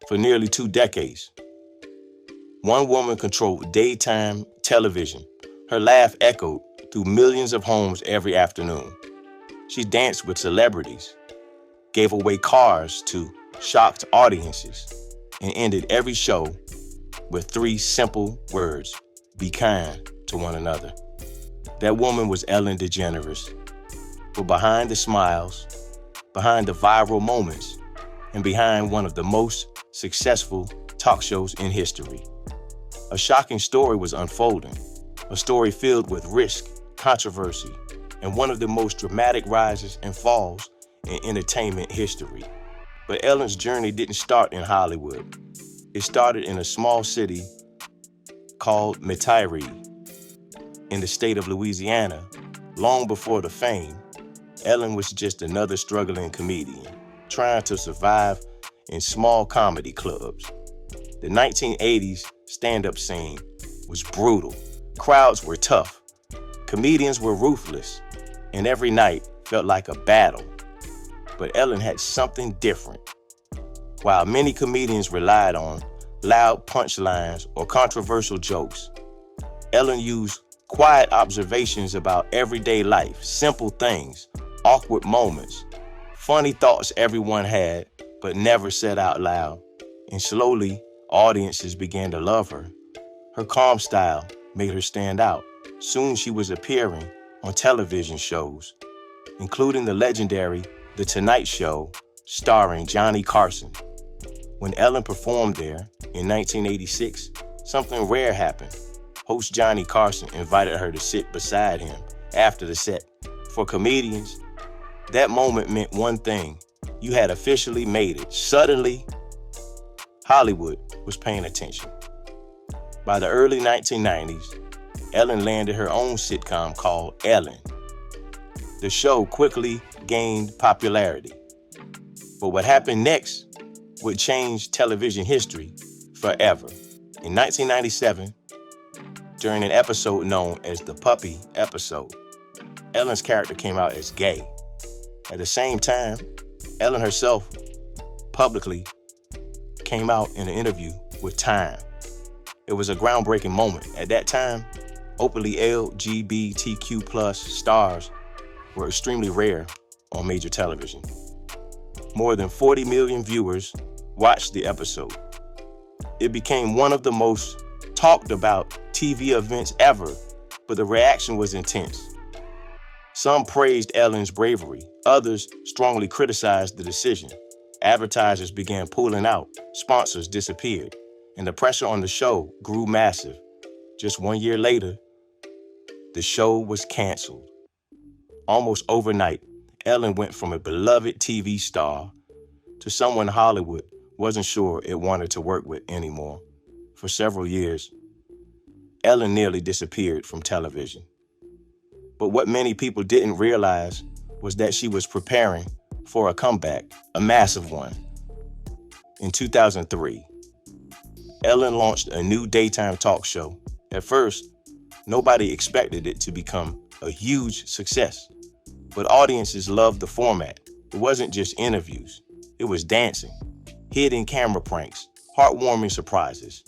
For nearly 2 decades, one woman controlled daytime television. Her laugh echoed through millions of homes every afternoon. She danced with celebrities, gave away cars to shocked audiences, and ended every show with 3 simple words: be kind to one another. That woman was Ellen DeGeneres. But behind the smiles, behind the viral moments, and behind one of the most successful talk shows in history, a shocking story was unfolding, a story filled with risk, controversy, and one of the most dramatic rises and falls in entertainment history. But Ellen's journey didn't start in Hollywood. It started in a small city called Metairie in the state of Louisiana. Long before the fame, Ellen was just another struggling comedian, trying to survive in small comedy clubs. The 1980s stand-up scene was brutal. Crowds were tough. Comedians were ruthless, and every night felt like a battle. But Ellen had something different. While many comedians relied on loud punchlines or controversial jokes, Ellen used quiet observations about everyday life, simple things, awkward moments, funny thoughts everyone had but never said out loud. And slowly, audiences began to love her. Her calm style made her stand out. Soon she was appearing on television shows, including the legendary The Tonight Show, starring Johnny Carson. When Ellen performed there in 1986, something rare happened. Host Johnny Carson invited her to sit beside him after the set. For comedians, that moment meant one thing: you had officially made it. Suddenly, Hollywood was paying attention. By the early 1990s, Ellen landed her own sitcom called Ellen. The show quickly gained popularity. But what happened next would change television history forever. In 1997, during an episode known as the Puppy episode, Ellen's character came out as gay. At the same time, Ellen herself publicly came out in an interview with Time. It was a groundbreaking moment. At that time, openly LGBTQ+ stars were extremely rare on major television. More than 40 million viewers watched the episode. It became one of the most talked about TV events ever, but the reaction was intense. Some praised Ellen's bravery. Others strongly criticized the decision. Advertisers began pulling out. Sponsors disappeared. And the pressure on the show grew massive. Just 1 year later, the show was canceled. Almost overnight, Ellen went from a beloved TV star to someone Hollywood wasn't sure it wanted to work with anymore. For several years, Ellen nearly disappeared from television. But what many people didn't realize was that she was preparing for a comeback, a massive one. In 2003, Ellen launched a new daytime talk show. At first, nobody expected it to become a huge success, but audiences loved the format. It wasn't just interviews. It was dancing, hidden camera pranks, heartwarming surprises,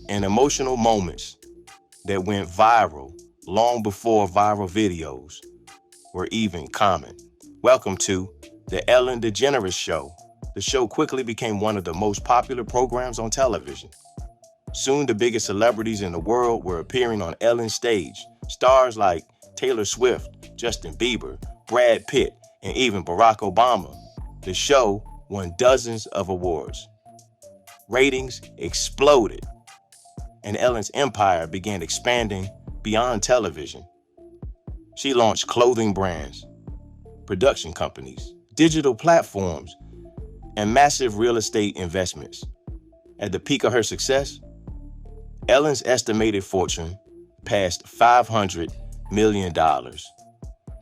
and emotional moments that went viral long before viral videos were even common. Welcome to the Ellen DeGeneres Show. The show quickly became one of the most popular programs on television. Soon, the biggest celebrities in the world were appearing on Ellen's stage. Stars like Taylor Swift, Justin Bieber, Brad Pitt, and even Barack Obama. The show won dozens of awards. Ratings exploded, and Ellen's empire began expanding beyond television. She launched clothing brands, production companies, digital platforms, and massive real estate investments. At the peak of her success, Ellen's estimated fortune passed $500 million.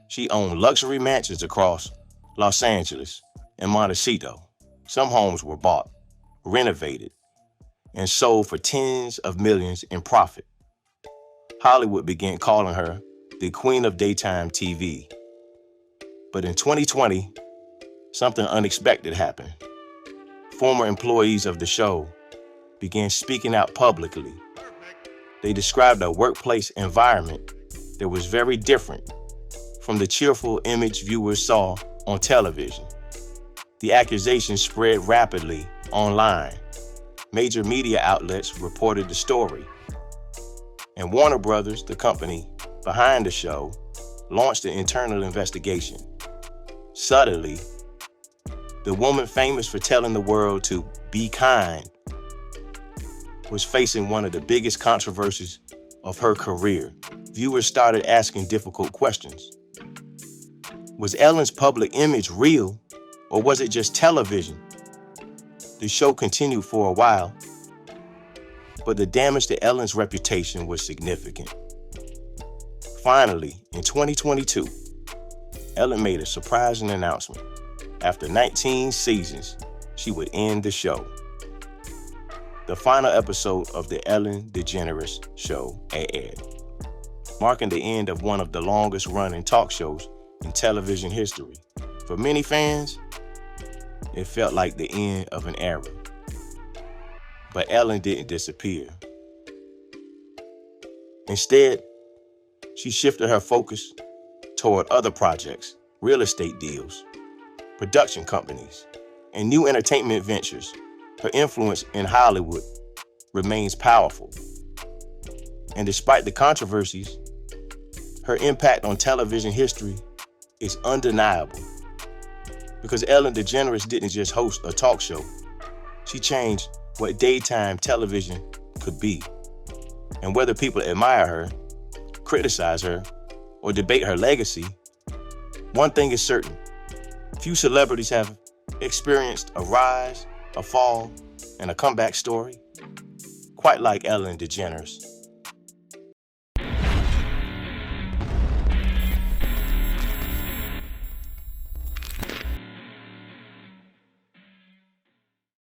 She owned luxury mansions across Los Angeles and Montecito. Some homes were bought, renovated, and sold for tens of millions in profit. Hollywood began calling her the Queen of Daytime TV. But in 2020, something unexpected happened. former employees of the show began speaking out publicly. They described a workplace environment that was very different from the cheerful image viewers saw on television. The accusations spread rapidly online. Major media outlets reported the story. And Warner Brothers, the company behind the show, launched an internal investigation. Suddenly, the woman famous for telling the world to be kind was facing one of the biggest controversies of her career. Viewers started asking difficult questions. Was Ellen's public image real, or was it just television? The show continued for a while, but the damage to Ellen's reputation was significant. Finally, in 2022, Ellen made a surprising announcement. After 19 seasons, she would end the show. The final episode of the Ellen DeGeneres Show aired, marking the end of one of the longest-running talk shows in television history. For many fans, it felt like the end of an era. But Ellen didn't disappear. Instead, she shifted her focus toward other projects, real estate deals, production companies, and new entertainment ventures. Her influence in Hollywood remains powerful. And despite the controversies, her impact on television history is undeniable. Because Ellen DeGeneres didn't just host a talk show, she changed what daytime television could be. And whether people admire her, criticize her, or debate her legacy, one thing is certain: few celebrities have experienced a rise, a fall, and a comeback story quite like Ellen DeGeneres.